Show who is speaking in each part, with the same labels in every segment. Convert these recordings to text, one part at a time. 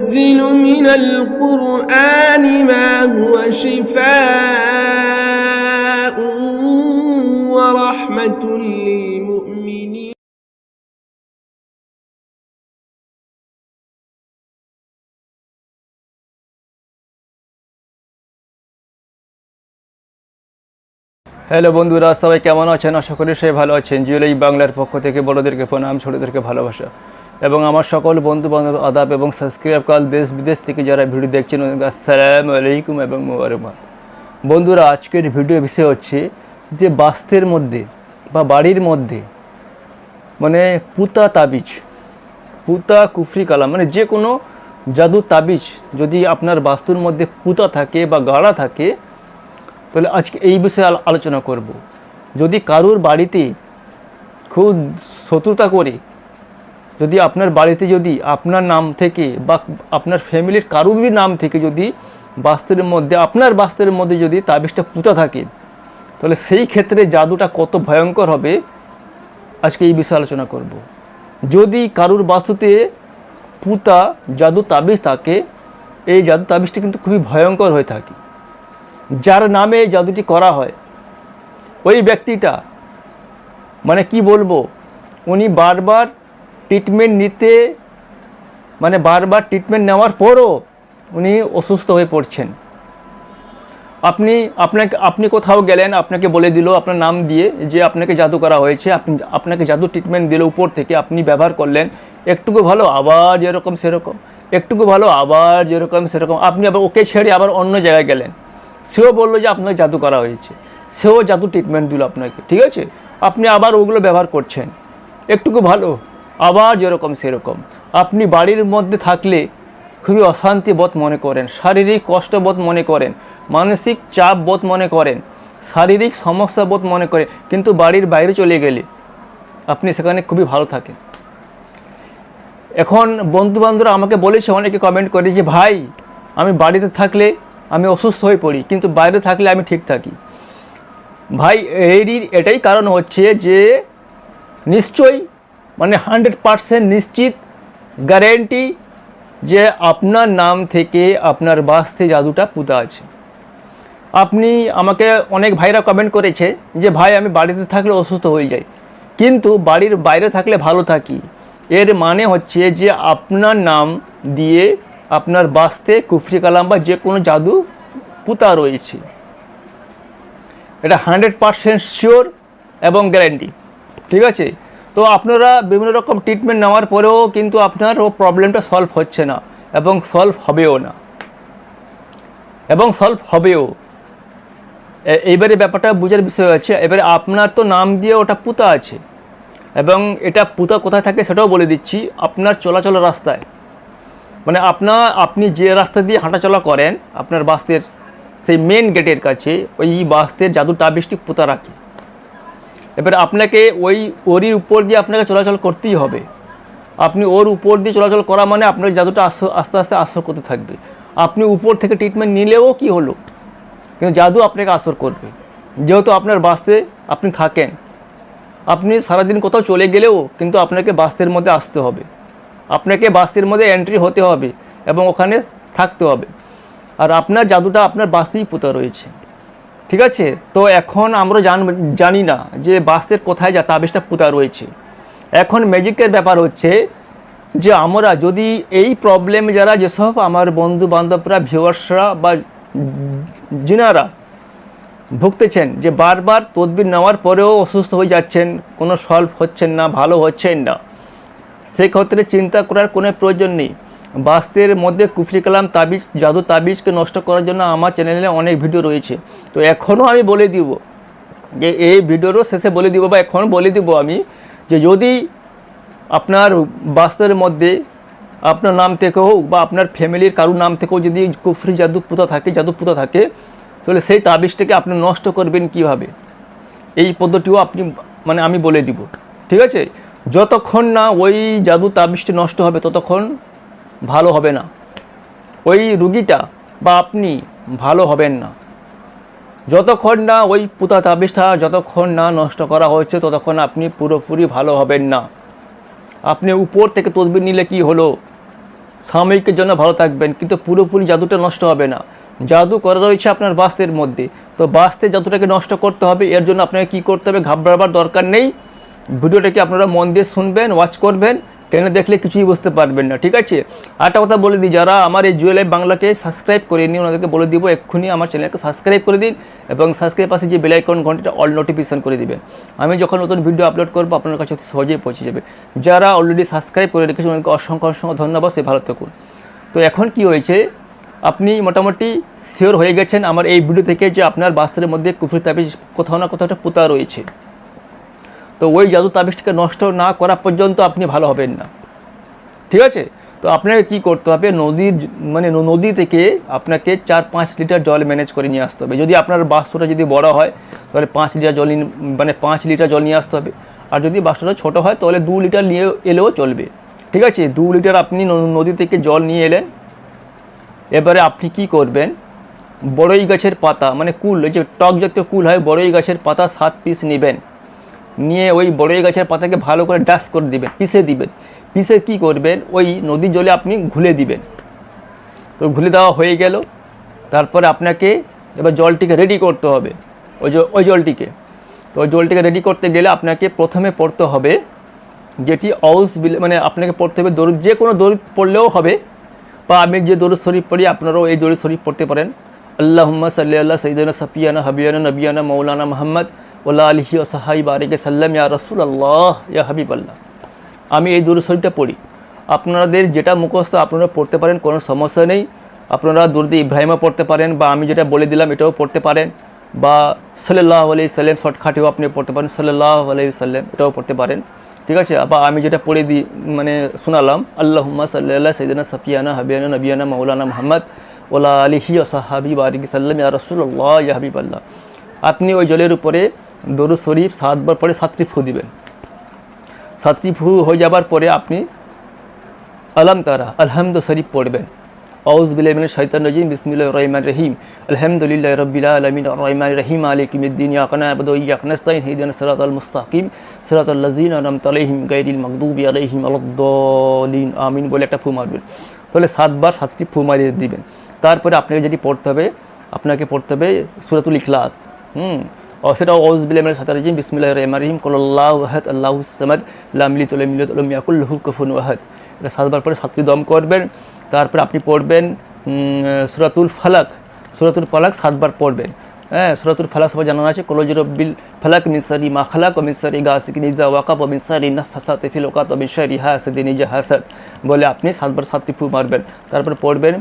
Speaker 1: ينزل من القرآن ما هو شفاء ورحمة للمؤمنين
Speaker 2: hello বন্ধুরা, সবাই কেমন আছেন? আশা করি সবাই ভালো আছেন। জিওলাই বাংলার পক্ষ থেকে বড়দেরকে প্রণাম, ছোটদেরকে ভালোবাসা এবং আমার সকল বন্ধু বান্ধব আদাব এবং সাবস্ক্রাইব কাল দেশ বিদেশ থেকে যারা ভিডিও দেখছেন আসসালামু আলাইকুম এবং মুবারকবাদ। বন্ধুরা, আজকের ভিডিও বিষয় হচ্ছে যে বাস্তের মধ্যে বা বাড়ির মধ্যে মানে পুতা তাবিজ, পুতা কুফরি কালাম মানে যে কোনো জাদু তাবিজ যদি আপনার বাস্তুর মধ্যে পুতা থাকে বা গাড়া থাকে, তাহলে আজকে এই বিষয়ে আলোচনা করব। যদি কারুর বাড়িতে খুব শত্রুতা করে, যদি আপনার বাড়িতে যদি আপনার নাম থেকে বা আপনার ফ্যামিলির কারুর নাম থেকে যদি বাস্তুর মধ্যে আপনার বাস্তুর মধ্যে যদি তাবিজটা পুতা থাকে, তাহলে সেই ক্ষেত্রে জাদুটা কত ভয়ঙ্কর হবে আজকে এই বিষয়ে আলোচনা করব। যদি কারুর বাস্তুতে পুতা জাদু তাবিজ থাকে, এই জাদু তাবিজটা কিন্তু খুবই ভয়ঙ্কর হয়ে থাকে। যার নামে জাদুটি করা হয় ওই ব্যক্তিটা মানে কি বলবো, উনি বারবার ট্রিটমেন্ট নিতে মানে বারবার ট্রিটমেন্ট নেওয়ার পরও উনি অসুস্থ হয়ে পড়ছেন। আপনি কোথাও গেলেন, আপনাকে বলে দিল আপনার নাম দিয়ে যে আপনাকে জাদু করা হয়েছে, আপনাকে জাদু ট্রিটমেন্ট দিল উপর থেকে, আপনি ব্যবহার করলেন, একটুকু ভালো আবার যেরকম সেরকম, একটুকু ভালো আবার যেরকম সেরকম, আপনি আবার ওকে ছেড়ে আবার অন্য জায়গায় গেলেন, সেও বললো যে আপনাকে জাদু করা হয়েছে, সেও জাদু ট্রিটমেন্ট দিল আপনাকে, ঠিক আছে, আপনি আবার ওগুলো ব্যবহার করছেন, একটুকু ভালো আবার যেরকম সেরকম। আপনি বাড়ির মধ্যে থাকলে খুবই অশান্তি বোধ মনে করেন, শারীরিক কষ্ট বোধ মনে করেন, মানসিক চাপ বোধ মনে করেন, শারীরিক সমস্যা বোধ মনে করেন, কিন্তু বাড়ির বাইরে চলে গেলে আপনি সেখানে খুবই ভালো থাকেন। এখন বন্ধুবান্ধবরা আমাকে বলেছে, অনেকে কমেন্ট করে যে ভাই আমি বাড়িতে থাকলে আমি অসুস্থ হয়ে পড়ি, কিন্তু বাইরে থাকলে আমি ঠিক থাকি। ভাই এটাই কারণ হচ্ছে যে নিশ্চয়ই মানে 100% নিশ্চিত গ্যারেন্টি যে আপনার নাম থেকে আপনার বাস্তে জাদুটা পুঁতা আছে। আপনি আমাকে অনেক ভাইরা কমেন্ট করেছে যে ভাই আমি বাড়িতে থাকলে অসুস্থ হয়ে যাই, কিন্তু বাড়ির বাইরে থাকলে ভালো থাকি। এর মানে হচ্ছে যে আপনার নাম দিয়ে আপনার বাস্তে কুফরি কালাম বা যে কোনো জাদু পুঁতা রয়েছে, এটা 100% শিওর এবং গ্যারেন্টি, ঠিক আছে। তো আপনারা বিভিন্ন রকম ট্রিটমেন্ট নেওয়ার পরেও কিন্তু আপনার ও প্রবলেমটা সলভ হচ্ছে না এবং সলভ হবেও। এইবারে ব্যাপারটা বোঝার বিষয় আছে। এবারে আপনার তো নাম দিয়ে ওটা পুঁতা আছে এবং এটা পুঁতা কোথায় থাকে সেটাও বলে দিচ্ছি। আপনার চলাচল রাস্তায় মানে আপনি যে রাস্তা দিয়ে হাঁটাচলা করেন, আপনার বাস্তের সেই মেন গেটের কাছে ওই বাস্তের জাদু তাবিজটি পুঁতা রাখে। এবার আপনাকে ওরই উপর দিয়ে আপনাকে চলাচল করতেই হবে। আপনি ওর উপর দিয়ে চলাচল করা মানে আপনার জাদুটা আস্তে আস্তে আসর করতে থাকবে। আপনি উপর থেকে ট্রিটমেন্ট নিলেও কি হলো, কিন্তু জাদু আপনাকে আসর করবে। যেহেতু আপনার বাস্তে আপনি থাকেন, আপনি সারাদিন কোথাও চলে গেলেও কিন্তু আপনাকে বাস্তের মধ্যে আসতে হবে, আপনাকে বাস্তের মধ্যে এন্ট্রি হতে হবে এবং ওখানে থাকতে হবে, আর আপনার জাদুটা আপনার বাস্তেই পুঁতা রয়েছে, ঠিক আছে। তো এখন আমরা জানি না যে বাস্তের কোথায় তাবিজটা পুঁতা রয়েছে। এখন ম্যাজিকের ব্যাপার হচ্ছে যে আমরা যদি এই প্রবলেম যারা যেসব আমার বন্ধু বান্ধবরা ভিউয়ার্সরা বা যিনারা ভুগতেছেন যে বারবার তদবির নেওয়ার পরেও অসুস্থ হয়ে যাচ্ছেন, কোনো সলভ হচ্ছেন না, ভালো হচ্ছেন না, সেক্ষেত্রে চিন্তা করার কোনো প্রয়োজন নেই। বাস্তের মধ্যে কুফরি কালাম তাবিজ জাদু তাবিজকে নষ্ট করার জন্য আমার চ্যানেলে অনেক ভিডিও রয়েছে। তো এখনও আমি বলে দিব যে এই ভিডিওরও শেষে বলে দিব বা এখন বলে দিব আমি যে যদি আপনার বাস্তের মধ্যে আপনার নাম থেকে হোক বা আপনার ফ্যামিলির কারুর নাম থেকেও যদি কুফরি জাদু পুঁতা থাকে, তাহলে সেই তাবিজটাকে আপনি নষ্ট করবেন কিভাবে, এই পদ্ধতিও আমি বলে দিব, ঠিক আছে। যতক্ষণ না ওই জাদু তাবিজটি নষ্ট হবে ততক্ষণ ভালো হবে না, ওই রুগীটা বা আপনি ভালো হবেন না। যতক্ষণ না ওই পুঁতা তাবিজটা যতক্ষণ না নষ্ট করা হয়েছে ততক্ষণ আপনি পুরোপুরি ভালো হবেন না। আপনি উপর থেকে তদবির নিলে কি হলো, সাময়িকের জন্য ভালো থাকবেন, কিন্তু পুরোপুরি জাদুটা নষ্ট হবে না। জাদু করা রয়েছে আপনার বাস্তের মধ্যে, তো বাস্তে জাদুটাকে নষ্ট করতে হবে। এর জন্য আপনাকে কী করতে হবে, ঘাবড়াবার দরকার নেই। ভিডিওটাকে আপনারা মন দিয়ে শুনবেন, ওয়াচ করবেন, টেনে দেখলে কিছুই বুঝতে পারবেন না, ঠিক আছে। আরেকটা কথা বলে দিই, যারা আমার এই জুয়েল লাইভ বাংলাকে সাবস্ক্রাইব করেনি ওনাদেরকে বলে দিব এক্ষুনি আমার চ্যানেলকে সাবস্ক্রাইব করে দিন, এবং সাবস্ক্রাইব পাশে যে বেল আইকন ঘন্টাটা অল নোটিফিকেশন করে দিবেন। আমি যখন নতুন ভিডিও আপলোড করবো আপনার কাছে সহজেই পৌঁছে যাবে। যারা অলরেডি সাবস্ক্রাইব করে রেখেছেন ওনাদেরকে অসংখ্য অসংখ্য ধন্যবাদ, সে ভালো থাকুন। তো এখন কি হয়েছে, আপনি মোটামুটি শিওর হয়ে গেছেন আমার এই ভিডিও থেকে যে আপনার বাস্তের মধ্যে কুফরি তাবিজ কোথাও না কোথাও একটা পোতা রয়েছে। তো ওই জাদু তাবিজটাকে নষ্ট না করা পর্যন্ত আপনি ভালো হবেন না, ঠিক আছে। তো আপনাকে কি করতে হবে, নদী থেকে আপনাকে 4-5 লিটার জল ম্যানেজ করে নিয়ে আসতে হবে। যদি আপনার বাস্তুটা যদি বড় হয় তাহলে 5 লিটার জল 5 লিটার জল নিয়ে আসতে হবে। আর যদি বাস্তুটা ছোটো হয় তাহলে 2 লিটার নিয়ে এলেও চলবে, ঠিক আছে। 2 লিটার আপনি নদী থেকে জল নিয়ে এলেন। এবারে আপনি কি করবেন, বড়ই গাছের পাতা কুল, এই যে টক জাতীয় কুল হয়, বড়ই গাছের পাতা 7 পিস নেবেন। নিয়ে ওই বড়ই গাছের পাতাকে ভালো করে ডাস্ট করে দিবেন, পিষে দিবেন। পিষে কী করবেন, ওই নদীর জলে আপনি ঘুলে দিবেন। তো ঘুলে দেওয়া হয়ে গেল, তারপরে আপনাকে এবার জলটিকে রেডি করতে হবে, ওই জলটিকে। তো ওই জলটিকে রেডি করতে গেলে আপনাকে প্রথমে পড়তে হবে যেটি আপনাকে পড়তে হবে দরুদ, যে কোনো দরুদ পড়লেও হবে, বা আমি যে দরুদ শরীফ পড়ি আপনারাও এই দরুদ শরীফ পড়তে পারেন। আল্লাহুম্মা সাল্লি আলা সাইয়্যিদিনা সাফিয়ানা হাবিয়ানা নবিয়ানা মাওলানা মুহাম্মদ ওয়ালা আলিহি ওয়া সাহবিহি বারিকা সাল্লাম ইয়া রাসূলুল্লাহ ইয়া হাবিবাল্লাহ। আমি এই দরুদ শরীফটা পড়ি। আপনাদের যেটা মুখস্থ আপনারা পড়তে পারেন, কোনো সমস্যা নেই। আপনারা দরুদ ইব্রাহিমও পড়তে পারেন, বা আমি যেটা বলে দিলাম এটাও পড়তে পারেন, বা সাল্লাল্লাহু আলাইহি সাল্লাম শর্টকাটেও আপনি পড়তে পারেন, সাল্লাল্লাহু আলাইহি সাল্লাম এটাও পড়তে পারেন, ঠিক আছে। বা আমি যেটা পড়ে দিই শোনালাম, আল্লাহুম্মা সাল্লি আলা সাইয়্যিদিনা সাফিয়ানা হাবিয়ানা নবিয়ানা মাওলানা মুহাম্মদ ওয়ালা আলিহি ওয়া সাহবিহি বারিকা সাল্লাম ইয়া রাসূলুল্লাহ ইয়া হাবিবাল্লাহ। আপনি ওই জলের উপরে দরুদ শরীফ 7 বার পরে 7টি ফু দিবেন। 7টি ফু হয়ে যাবার পরে আপনি আলাম তারা আলহামদু শরীফ পড়বেন। আউযু বিল্লাহি মিনাশ শাইতানির রাজিম, বিসমিল্লাহির রহমানির রহিম, আলহামদুলিল্লাহি রাব্বিল আলামিন আর রহমানির রহিম মালিকি ইয়াউমিদ্দিন, ইয়্যাকা না'বুদু ওয়া ইয়্যাকা নাস্তাঈন, ইহদিনাস সিরাতাল মুস্তাকিম, সিরাতাল লাযিনা আন'আমতা আলাইহিম গায়রিল মাগদুবি আলাইহিম ওয়ালাদ-দাল্লিন, আমিন বলে একটা ফু মারবেন। তাহলে 7 বার 7টি ফু মারিয়ে দিবেন। তারপরে আপনাকে যেটি পড়তে হবে, সূরাতুল ইখলাস। সেটা আউযু বিল্লাহি মিনাশ শাইতানির রাজিম, বিসমিল্লাহির রহমানির রহিম, কুল আল্লাহু আহাদ আল্লাহুস সামাদ লাম ইয়ালিদ ওয়া লাম ইউলাদ ওয়া লাম ইয়াকুল লাহু কুফুওয়ান আহাদ। এটা 7 বার পরে 7টি দম করবেন। তারপরে আপনি পড়বেন সূরাতুল ফালাক। 7 বার পড়বেন। সূরাতুল ফালাক সবাই জানা আছে, কুল আউযু বিরাব্বিল ফালাক মিন শাররি মা খালাক ওয়া মিন শাররি গাসিকিন ইযা ওয়াকাব ওয়া মিন শাররি নাফাসাতি ফিল উকাদ ওয়া মিন শাররি হাসিদিন ইযা হাসাদ বলে আপনি 7 বার 7টি ফু মারবেন। তারপরে পড়বেন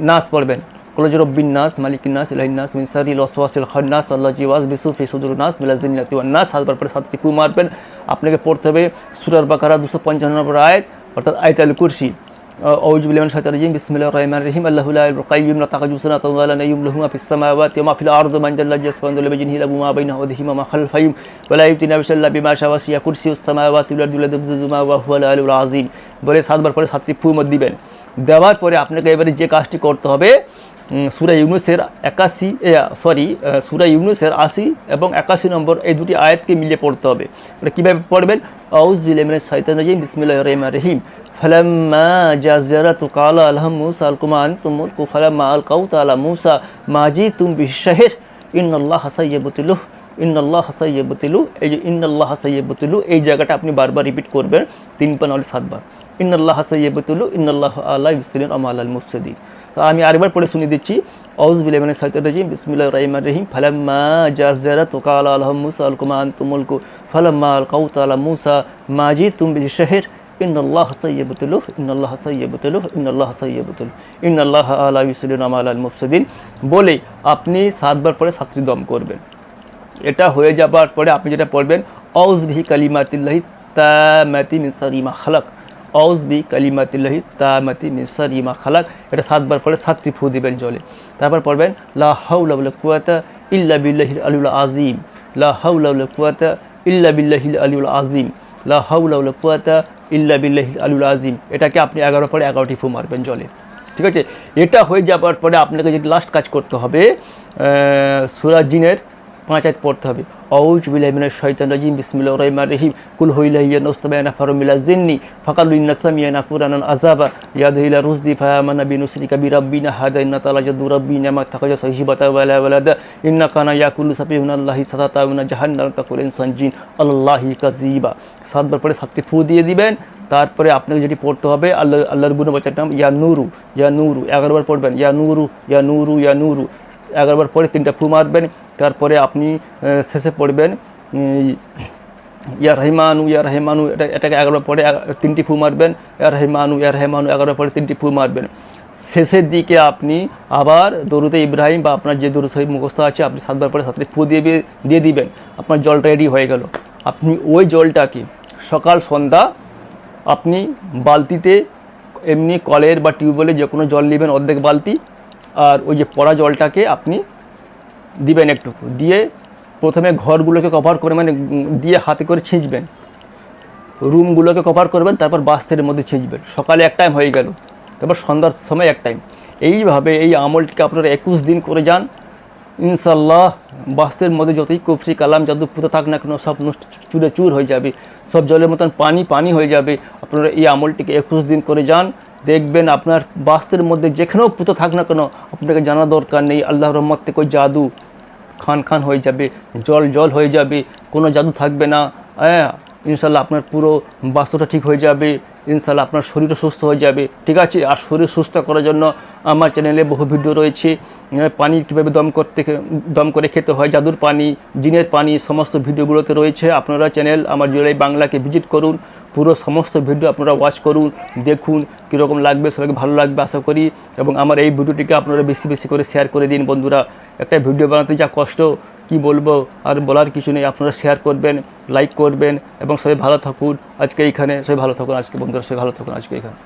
Speaker 2: নাস পড়বেন, কুল আউযু বিরাব্বিন নাস মালিকিন নাস ইলাহিন নাস মিন শাররিল ওয়াসওয়াসিল খান্নাস আল্লাযী ইউওয়াসবিসু ফি সুদুরিন নাস মিনাল জিন্নাতি ওয়ান নাস। 7 বার পরে 7টি ফু মারবেন। আপনাকে পড়তে হবে সূরা বাকারা 255 নম্বর আয়াত, অর্থাৎ আয়াতুল কুরসি। আউযু বিল্লাহি মিনাশ শাইতানির রাজিম, বিসমিল্লাহির রহমানির রহিম, আল্লাহু লা ইলাহা ইল্লা কাইয়্যুম লা তাখুযুহু সিনাতুন ওয়া লা নাওম লাহু মা ফিস সামাওয়াতি ওয়া মা ফিল আরদি মান যাল্লাযী ইয়াসফাহু বিওয়াজহিহি লাহু মা বাইনা ওয়াজহিহি ওয়া মা খালফাহু ওয়া লা ইউতিনা বিশাইইন বিমা শাআ ওয়া সি'a কুরসিয়ুস সামাওয়াতি ওয়াল আরদি ওয়া লা ইয়াউদুহু মা ওয়া হুয়াল আলিয়্যুল আযীম বলে 7 বার পরে 7টি ফু দিবেন। দেওয়ার পরে আপনাকে এবারে যে কাজটি করতে হবে, সূরা ইউনূসের 80 এবং 81 নম্বর এই দুটি আয়াতকে মিলিয়ে পড়তে হবে। এটা কীভাবে পড়বেন, আউযু বিল্লাহি মিনাশ শাইতানির রাজিম, বিসমিল্লাহির রহমানির রহিম, ফালাম্মা জাযারাতু ক্বালা আলহাম মূসা আলকুমা আনতুম মুলকু ফালাম্মা আলকাউ আলা মূসা মা জিতুম বিশ-শাহর ইন্নাল্লাহা সাইয়্যিবুতিলুহ ইন্নাল্লাহা সাইয়্যিবুতিলুহ। এই যে ইন্নাল্লাহা সাইয়্যিবুতিলুহ এই জায়গাটা আপনি বারবার রিপিট করবেন, 3 বার নাহলে 7 বার। ইন্নাল্লাহা সাইয়্যিবুতিলুহ ইন্নাল্লাহা লা ইউসলিন আমালাল মুফসিদিন। তো আমি আরেকবার পড়ে শুনিয়ে দিচ্ছি, আউযু বিল্লাহি মিনাশ শাইতানির রাজিম, বিসমিল্লাহির রহমানির রহিম, ফালাম্মা জাযারাতু ক্বালা আলহাম মূসা আলকুমা আনতুম মুলকু ফালাম্মা আলকাউ আলা মূসা মা জিতুম বিশ-শাহর ইন্নাল্লাহা সাইয়্যিবুতিলুহ ইন্নাল্লাহা সাইয়্যিবুতিলুহ ইন্নাল্লাহা সাইয়্যিবুতিলুহ ইন্নাল্লাহা লা ইউসলিন আমালাল মুফসিদিন বলে আপনি 7 বার পরে 7টি দম করবেন। এটা হয়ে যাবার পরে আপনি যেটা পড়বেন, আউযু বিহি কালিমাতিল্লাহি তাম্মাতি মিন শাররি মা খালাক, আউযু বি কালিমাতিল্লাহি তাম্মাতি মিন শাররি মা খালাক। এটা 7 বার পরে 7টি ফু দিবেন জলে। তারপর পড়বেন লা হাওলা ওয়ালা কুওয়াতা ইল্লা বিল্লাহিল আলিয়্যুল আযীম, লা হাওলা ওয়ালা কুওয়াতা ইল্লা বিল্লাহিল আলিয়্যুল আযীম, লা হাওলা ওয়ালা কুওয়াতা ইল্লা বিল্লাহিল আলিয়্যুল আযীম। এটাকে আপনি 11 পরে 11টি ফু মারবেন জলে, ঠিক আছে। এটা হয়ে যাবার পরে আপনাকে যে লাস্ট কাজ করতে হবে, সূরা জিনের 5 আয়াত পড়তে হবে। আউযু বিল্লাহি মিনাশ শাইতানির রাজিম, বিসমিল্লাহির রহমানির রহিম, কুল হুয়া ইলাইয়া নাস্তাবায়না ফারমিলা জিন্নি ফাকালু ইন্না সামিয়ানা কুরআনান আযাবা ইয়াদহিলা রুসদি ফায়ামানা বিনুসরিকা বিরাব্বিনা হাদা ইন্না তাআলা জাদু রাব্বিনা মা তাখাজা সাহিবাতা ওয়ালা ওয়ালাদা ইন্না কানা ইয়াকুলু সাবিহুনাল্লাহি সাতাতাউনা জাহান্নাম তাকুল ইনসান জিন আল্লাহি কাযিবা। 7 বার পরে 7টি ফু দিয়ে দিবেন। তারপরে আপনাকে যেটি পড়তে হবে আল্লাহর গুণবাচক নাম ইয়া নূরু, ইয়া নূরু 11 বার পড়বেন, ইয়া নূরু ইয়া নূরু ইয়া নূরু 11 বার পরে 3টা ফু মারবেন। তারপরে আপনি শেষে পড়বেন ইয়া রহমানু ইয়া রহমানু, এটাকে 11 বার পরে 3টি ফু মারবেন, ইয়া রহমানু ইয়া রহমানু 11 বার পরে 3টি ফু মারবেন। শেষের দিকে আপনি আবার দরুদে ইব্রাহিম বা আপনার যে দরুদ শরীফ মুখস্থ আছে আপনি 7 বার পরে 7টি ফু দিয়ে দিবেন। আপনার জলটা রেডি হয়ে গেল। আপনি ওই জলটাকে সকাল সন্ধ্যা আপনি বালতিতে, এমনি কলের বা টিউবওয়েলে যে কোনো জল নেবেন অর্ধেক বালতি, আর ওই যে পড়া জলটাকে আপনি দিবেন একটুকু, দিয়ে প্রথমে ঘরগুলোকে কভার করে মানে দিয়ে হাতে করে ছিঁচবেন, রুমগুলোকে কভার করবেন, তারপর বাস্তের মধ্যে ছিঁচবেন। সকালে এক টাইম হয়ে গেল, তারপর সন্ধ্যার সময় এক টাইম। এইভাবে এই আমলটিকে আপনারা 21 দিন করে যান, ইনশাল্লাহ বাস্তের মধ্যে যতই কুফরি কালাম জাদু পুঁতে থাক না কেন সব চুরে চুর হয়ে যাবে, সব জলের মতন পানি হয়ে যাবে। আপনারা এই আমলটিকে 21 দিন করে যান, দেখবেন আপনার বাস্তের মধ্যে যেখানেও পুঁতে থাক না কেন আপনাকে জানা দরকার নেই, আল্লাহর রহমত থেকে ওই জাদু খান হয়ে যাবে, জল হয়ে যাবে, কোনো জাদু থাকবে না। হ্যাঁ, ইনশাল্লাহ আপনার পুরো বাস্তুটা ঠিক হয়ে যাবে, ইনশাল্লাহ আপনার শরীরও সুস্থ হয়ে যাবে। ঠিক আছে? আর শরীর সুস্থ করার জন্য আমার চ্যানেলে বহু ভিডিও রয়েছে, পানি কীভাবে দম করে খেতে হয়, জাদুর পানি, জিনের পানি, সমস্ত ভিডিওগুলোতে রয়েছে। আপনারা চ্যানেল আমার জুয়েলারি বাংলাকে ভিজিট করুন, পুরো সমস্ত ভিডিও আপনারা ওয়াচ করুন, দেখুন কীরকম লাগবে, সবাইকে ভালো লাগবে আশা করি। এবং আমার এই ভিডিওটিকে আপনারা বেশি করে শেয়ার করে দিন বন্ধুরা। একটা ভিডিও বানাতে যা কষ্ট কি বলবো, আর বলার কিছু নেই। আপনারা শেয়ার করবেন, লাইক করবেন এবং সবাই ভালো থাকুন। আজকে এইখানে সবাই ভালো থাকুন, আজকে বন্ধুরা সবাই ভালো থাকুন আজকে এখানে।